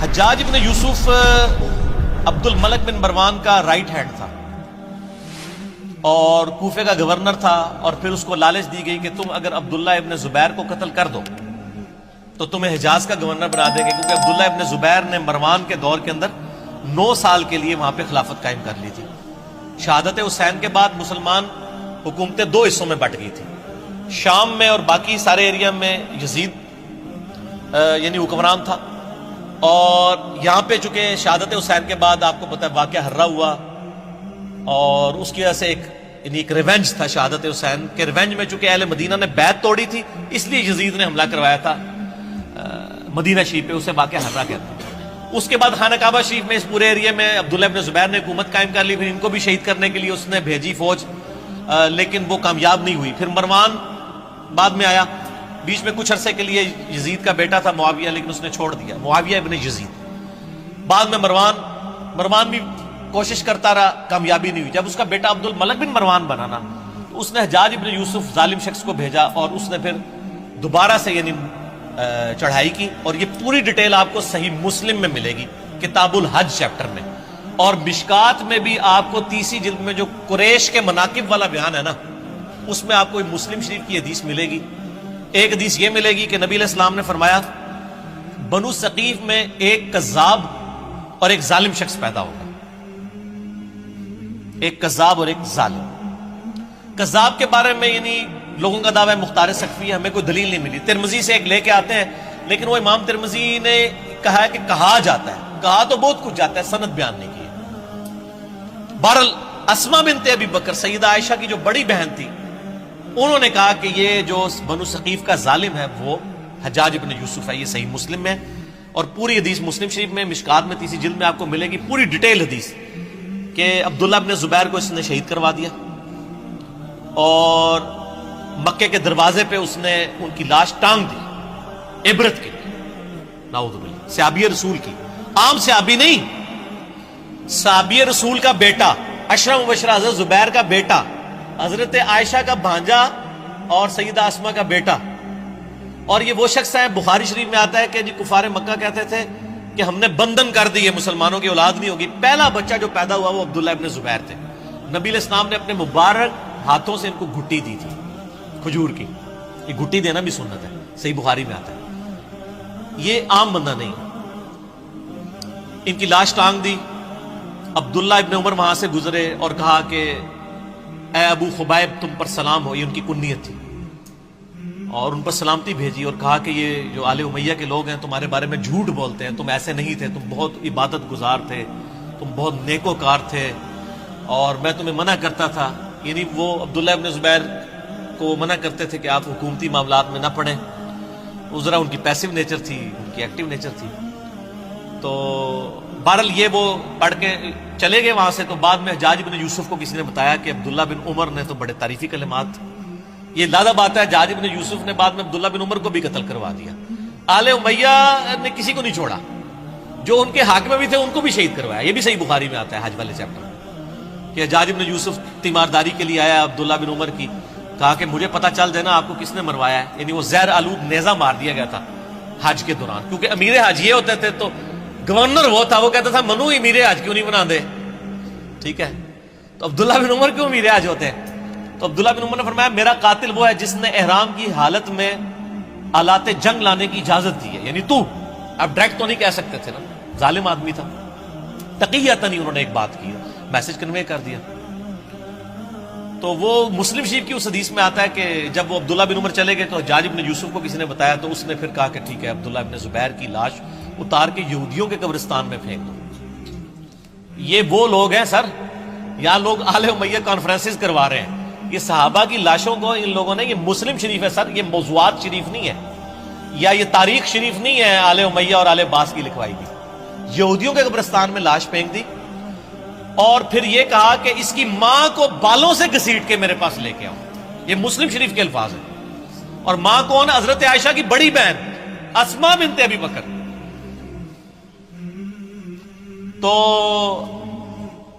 حجاج ابن یوسف عبد الملک بن مروان کا رائٹ ہینڈ تھا اور کوفے کا گورنر تھا، اور پھر اس کو لالچ دی گئی کہ تم اگر عبداللہ ابن زبیر کو قتل کر دو تو تمہیں حجاز کا گورنر بنا دیں گے، کیونکہ عبداللہ ابن زبیر نے مروان کے دور کے اندر 9 سال کے لیے وہاں پہ خلافت قائم کر لی تھی۔ شہادت حسین کے بعد مسلمان حکومتیں 2 حصوں میں بٹ گئی تھی، شام میں اور باقی سارے ایریا میں یزید یعنی حکمران تھا، اور یہاں پہ چونکہ شہادت حسین کے بعد آپ کو پتہ ہے واقعہ ہررا ہوا، اور اس کی وجہ سے ایک ریونج تھا شہادت حسین کے ریونج میں، چونکہ اہل مدینہ نے بیعت توڑی تھی اس لیے یزید نے حملہ کروایا تھا مدینہ شریف پہ، اسے واقعہ ہررا کہتے ہیں۔ اس کے بعد خانہ کعبہ شریف میں اس پورے ایریا میں عبداللہ ابن زبیر نے حکومت قائم کر لی، پھر ان کو بھی شہید کرنے کے لیے اس نے بھیجی فوج، لیکن وہ کامیاب نہیں ہوئی۔ پھر مروان بعد میں آیا، بیچ میں کچھ عرصے کے لیے یزید کا بیٹا تھا معاویہ، لیکن اس نے چھوڑ دیا، معاویہ ابن یزید۔ بعد میں مروان بھی کوشش کرتا رہا، کامیابی نہیں ہوئی۔ جب اس کا بیٹا عبد الملک بن مروان بنا نا، تو اس نے حجاج ابن یوسف ظالم شخص کو بھیجا، اور اس نے پھر دوبارہ سے یعنی چڑھائی کی، اور یہ پوری ڈیٹیل آپ کو صحیح مسلم میں ملے گی کتاب الحج چیپٹر میں، اور مشکات میں بھی آپ کو 30 جلد میں جو قریش کے مناقب والا بیان ہے نا، اس میں آپ کو مسلم شریف کی حدیث ملے گی۔ ایک حدیث یہ ملے گی کہ نبی علیہ السلام نے فرمایا بنو ثقیف میں ایک کذاب اور ایک ظالم شخص پیدا ہوگا، ایک کذاب اور ایک ظالم۔ کذاب کے بارے میں یعنی لوگوں کا دعویٰ مختار سقفی ہے، ہمیں کوئی دلیل نہیں ملی، ترمذی سے ایک لے کے آتے ہیں، لیکن وہ امام ترمذی نے کہا ہے کہ کہا جاتا ہے، کہا تو بہت کچھ جاتا ہے، سند بیان نہیں کی۔ بہرحال اسما بنت ابی بکر سیدہ عائشہ کی جو بڑی بہن تھی، انہوں نے کہا کہ یہ جو بنو ثقیف کا ظالم ہے وہ حجاج ابن یوسف ہے، یہ صحیح مسلم میں، اور پوری حدیث مسلم شریف میں مشکات میں 30 جلد میں آپ کو ملے گی پوری ڈیٹیل حدیث، کہ عبداللہ ابن زبیر کو اس نے شہید کروا دیا، اور مکے کے دروازے پہ اس نے ان کی لاش ٹانگ دی عبرت کے لیے، نعوذ باللہ، صحابی رسول کی، عام صحابی نہیں، صحابی رسول کا بیٹا، اشرف مبشرہ حضرت زبیر کا بیٹا، حضرت عائشہ کا بھانجا اور سیدہ اسما کا بیٹا۔ اور یہ وہ شخص ہے، بخاری شریف میں آتا ہے کہ جی کفار مکہ کہتے تھے کہ ہم نے بندن کر دی ہے، مسلمانوں کی اولاد نہیں ہوگی۔ پہلا بچہ جو پیدا ہوا وہ عبداللہ ابن زبیر تھے۔ نبی علیہ السلام نے اپنے مبارک ہاتھوں سے ان کو گھٹی دی تھی کھجور کی، یہ گھٹی دینا بھی سنت ہے، صحیح بخاری میں آتا ہے، یہ عام بندہ نہیں۔ ان کی لاش ٹانگ دی، عبداللہ ابن عمر وہاں سے گزرے اور کہا کہ اے ابو خبیب تم پر سلام ہو، یہ ان کی کنیت تھی، اور ان پر سلامتی بھیجی، اور کہا کہ یہ جو آل امیہ کے لوگ ہیں تمہارے بارے میں جھوٹ بولتے ہیں، تم ایسے نہیں تھے، تم بہت عبادت گزار تھے، تم بہت نیکوکار تھے، اور میں تمہیں منع کرتا تھا، یعنی وہ عبداللہ ابن زبیر کو منع کرتے تھے کہ آپ حکومتی معاملات میں نہ پڑیں، ذرا ان کی پیسو نیچر تھی، ان کی ایکٹیو نیچر تھی۔ تو بہرحال یہ وہ پڑھ کے چلے گئے وہاں سے، تو بعد میں حجاج بن یوسف کو کسی نے بتایا کہ عبداللہ بن عمر نے تو بڑے تعریفی کلمات، یہ لادہ بات ہے، حجاج بن یوسف نے بعد میں عبداللہ بن عمر کو بھی قتل کروا دیا۔ آل امیہ نے کسی کو نہیں چھوڑا، جو ان کے حاکم میں بھی تھے ان کو بھی شہید کروایا، یہ بھی صحیح بخاری میں آتا ہے حج والے چیپٹر میں، کہ حجاج بن یوسف تیمارداری کے لیے آیا عبداللہ بن عمر کی، کہا کہ مجھے پتہ چل جائے نا آپ کو کس نے مروایا ہے، یعنی وہ زہر آلود نیزہ مار دیا گیا تھا حج کے دوران، کیونکہ امیر حج یہ ہوتے تھے، تو گورنر وہ تھا، وہ کہتا تھا منو امیر حج کیوں نہیں بنا دے، ٹھیک ہے، تو عبداللہ بن عمر کیوں امیر حج ہوتے ہیں؟ تو عبداللہ بن عمر نے فرمایا میرا قاتل وہ ہے جس نے احرام کی حالت میں آلات جنگ لانے کی اجازت دی ہے، یعنی تو اب ڈائریکٹ تو نہیں کہہ سکتے تھے نا، ظالم آدمی تھا، تقیۃً نہیں انہوں نے ایک بات کی، میسج کنوے کر دیا۔ تو وہ مسلم شریف کی اس حدیث میں آتا ہے کہ جب وہ عبداللہ بن عمر چلے گئے تو حجاج بن یوسف کو کسی نے بتایا، تو اس نے پھر کہا کہ ٹھیک ہے عبداللہ بن زبیر کی لاش اتار کے یہودیوں کے قبرستان میں پھینک دو۔ یہ وہ لوگ ہیں سر، یہاں لوگ آل امیہ کانفرنسز کروا رہے ہیں، یہ صحابہ کی لاشوں کو ان لوگوں نے، یہ مسلم شریف ہے سر، یہ موضوعات شریف نہیں ہے، یا یہ تاریخ شریف نہیں ہے آل امیہ اور آل عباس کی لکھوائی دی، یہودیوں کے قبرستان میں لاش پھینک دی، اور پھر یہ کہا کہ اس کی ماں کو بالوں سے گھسیٹ کے میرے پاس لے کے آؤ، یہ مسلم شریف کے الفاظ ہیں۔ اور ماں کون؟ حضرت عائشہ کی بڑی بہن اسما بنت ابی بکر۔ تو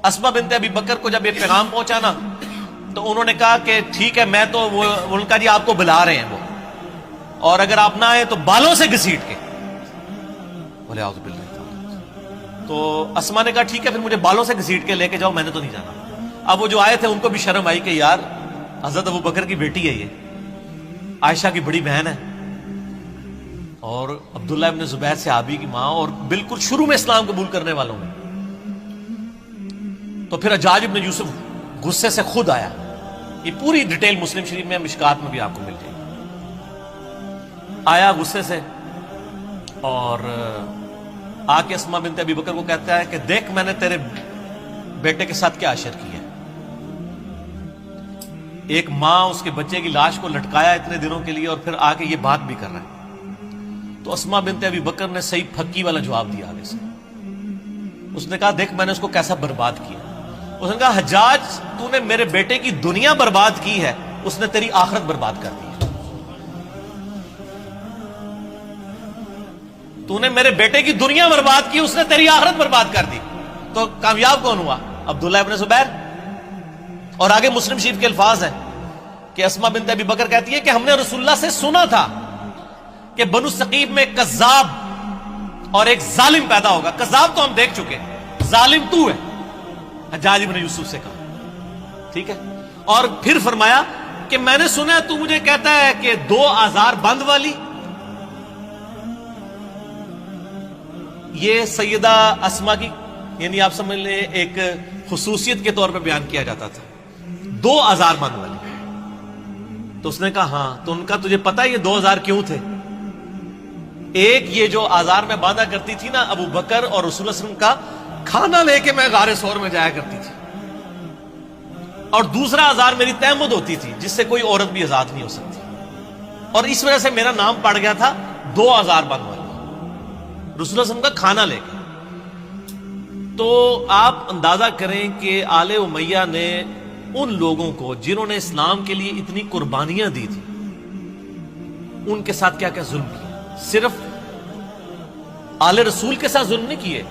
اسما بنت ابی بکر کو جب یہ پیغام پہنچا نا، تو انہوں نے کہا کہ ٹھیک ہے، میں تو ان کا جی آپ کو بلا رہے ہیں وہ، اور اگر آپ نہ آئے تو بالوں سے گھسیٹ کے، بولے اعوذ باللہ، تو اسما نے کہا ٹھیک ہے پھر مجھے بالوں سے گھسیٹ کے لے کے جاؤ، میں نے تو نہیں جانا۔ اب وہ جو آئے تھے ان کو بھی شرم آئی کہ یار حضرت ابو بکر کی بیٹی ہے، یہ عائشہ کی بڑی بہن ہے، اور عبداللہ ابن زبیر صحابی کی ماں، اور بالکل شروع میں اسلام قبول کرنے والوں میں۔ تو پھر حجاج ابن یوسف غصے سے خود آیا، یہ پوری ڈیٹیل مسلم شریف میں، مشکات میں بھی آپ کو مل جائے گی۔ آیا غصے سے اور آ کے اسما بنت ابی بکر کو کہتا ہے کہ دیکھ میں نے تیرے بیٹے کے ساتھ کیا عشر کیا ہے، ایک ماں اس کے بچے کی لاش کو لٹکایا اتنے دنوں کے لیے، اور پھر آ کے یہ بات بھی کر رہا ہے۔ تو اسما بنت ابی بکر نے صحیح پھکی والا جواب دیا آگے سے، اس نے کہا دیکھ میں نے اس کو کیسا برباد کیا۔ اس نے کہا حجاج تو نے میرے بیٹے کی دنیا برباد کی ہے، اس نے تیری آخرت برباد کر دی ہے۔ تو نے میرے بیٹے کی دنیا برباد کی، اس نے تیری آخرت برباد کر دی۔ تو کامیاب کون ہوا؟ عبداللہ ابن زبیر۔ اور آگے مسلم شریف کے الفاظ ہیں کہ اسما بنت ابی بکر کہتی ہے کہ ہم نے رسول اللہ سے سنا تھا کہ بنو ثقیف میں ایک کذاب اور ایک ظالم پیدا ہوگا۔ کذاب تو ہم دیکھ چکے، ظالم تو ہے، حجاج ابن یوسف سے کہا، ٹھیک ہے۔ اور پھر فرمایا کہ میں نے سنا تو مجھے کہتا ہے کہ 2 آزار بند والی، یہ سیدہ اسما کی یعنی آپ سمجھ لیں ایک خصوصیت کے طور پہ بیان کیا جاتا تھا، 2 آزار بند والی۔ تو اس نے کہا ہاں۔ تو ان کا تجھے پتا ہے یہ 2 آزار کیوں تھے؟ ایک یہ جو آزار میں باندھا کرتی تھی نا ابو بکر اور رسول اللہ صلی اللہ علیہ وسلم کا کھانا لے کے میں غار ثور میں جایا کرتی تھی، اور دوسرا آزار میری تیمد ہوتی تھی جس سے کوئی عورت بھی آزاد نہیں ہو سکتی، اور اس وجہ سے میرا نام پڑ گیا تھا 2 آزار بند والی، رسول اللہ صلی اللہ علیہ وسلم کا کھانا لے کے۔ تو آپ اندازہ کریں کہ آل امیہ نے ان لوگوں کو جنہوں نے اسلام کے لیے اتنی قربانیاں دی تھی ان کے ساتھ کیا کیا ظلم کیا۔ صرف آل رسول کے ساتھ ظلم نہیں کیے،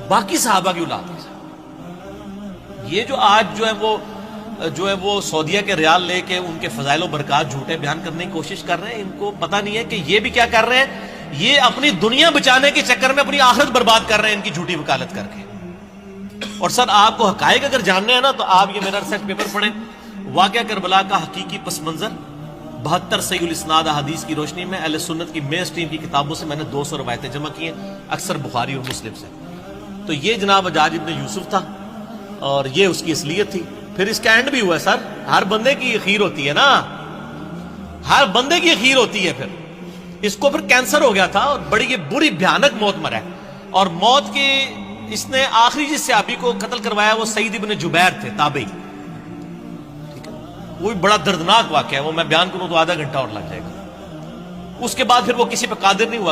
باقی صحابہ کی اولاد کے ساتھ۔ یہ جو آج جو ہے وہ سعودیہ کے ریال لے کے ان کے فضائل و برکات جھوٹے بیان کرنے کی کوشش کر رہے ہیں، ان کو پتہ نہیں ہے کہ یہ بھی کیا کر رہے ہیں، یہ اپنی دنیا بچانے کے چکر میں اپنی آخرت برباد کر رہے ہیں ان کی جھوٹی وکالت کر کے۔ اور سر آپ کو حقائق اگر جاننے ہیں نا تو آپ یہ میرا ریسرچ پیپر پڑھیں، واقعہ کربلا کا حقیقی پس منظر 72 صحیح الاسناد احادیث کی روشنی میں اہل سنت کی مین سٹریم کی کتابوں سے میں نے 200 روایتیں جمع کی ہیں، اکثر بخاری اور مسلم سے۔ تو یہ جناب حجاج ابن یوسف تھا اور یہ اس کی اصلیت تھی۔ پھر اس کا اینڈ بھی ہوا ہے سر، ہر بندے کی اخیر ہوتی ہے نا، ہر بندے کی اخیر ہوتی ہے۔ پھر اس کو پھر کینسر ہو گیا تھا اور بڑی یہ بری بھیانک موت مرا ہے، اور موت کی اس نے آخری جس صحابی کو قتل کروایا وہ سعید ابن جبیر تھے، تابعی، وہ بھی بڑا دردناک واقعہ ہے، وہ میں بیان کروں تو آدھا گھنٹہ اور لگ جائے گا۔ اس کے بعد پھر وہ کسی پہ قادر نہیں ہوا